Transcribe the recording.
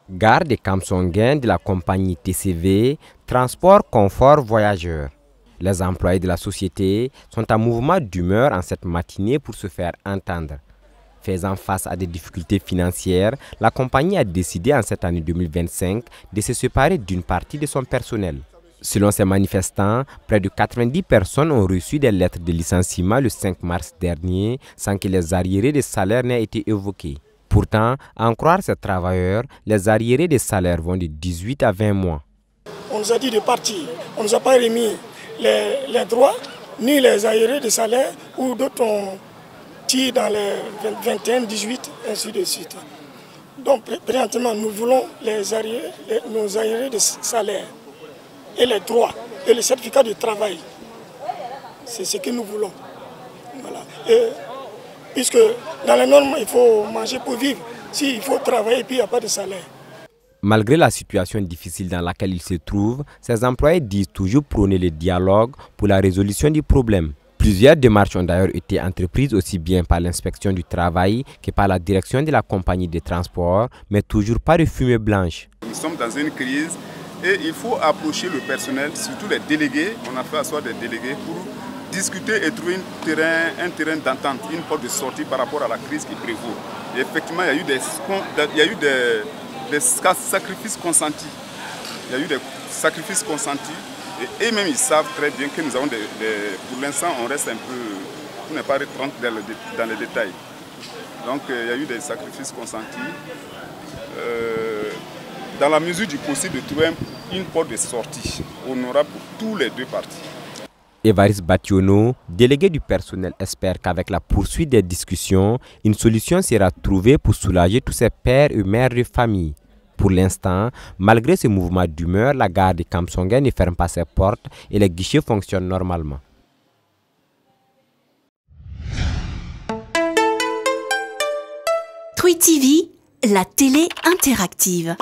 Gare de Kamsonguin de la compagnie TCV, Transport Confort Voyageurs. Les employés de la société sont en mouvement d'humeur en cette matinée pour se faire entendre. Faisant face à des difficultés financières, la compagnie a décidé en cette année 2025 de se séparer d'une partie de son personnel. Selon ces manifestants, près de 90 personnes ont reçu des lettres de licenciement le 5 mars dernier sans que les arriérés de salaire n'aient été évoqués. Pourtant, à en croire ces travailleurs, les arriérés de salaire vont de 18 à 20 mois. On nous a dit de partir. On ne nous a pas remis les droits, ni les arriérés de salaire, ou d'autres ont tiré dans les 21, 18, ainsi de suite. Donc, présentement, nous voulons nos arriérés de salaire et les droits et les certificats de travail. C'est ce que nous voulons. Voilà. Et, puisque dans les normes, il faut manger pour vivre. S'il faut travailler, puis il n'y a pas de salaire. Malgré la situation difficile dans laquelle ils se trouvent, ces employés disent toujours prôner le dialogue pour la résolution du problème. Plusieurs démarches ont d'ailleurs été entreprises aussi bien par l'inspection du travail que par la direction de la compagnie de transport, mais toujours pas de fumée blanche. Nous sommes dans une crise et il faut approcher le personnel, surtout les délégués. On a fait asseoir des délégués pour discuter et trouver un terrain d'entente, une porte de sortie par rapport à la crise qui prévaut. Et effectivement, il y a eu des sacrifices consentis. Il y a eu des sacrifices consentis et eux-mêmes ils savent très bien que nous avons pour l'instant on reste un peu, pour ne pas rentrer dans les détails. Donc il y a eu des sacrifices consentis. Dans la mesure du possible de trouver une porte de sortie honorable pour tous les deux parties. Évariste Bationo, délégué du personnel, espère qu'avec la poursuite des discussions, une solution sera trouvée pour soulager tous ces pères et mères de famille. Pour l'instant, malgré ce mouvement d'humeur, la gare de Kamsonguin ne ferme pas ses portes et les guichets fonctionnent normalement. Twi TV, la télé interactive.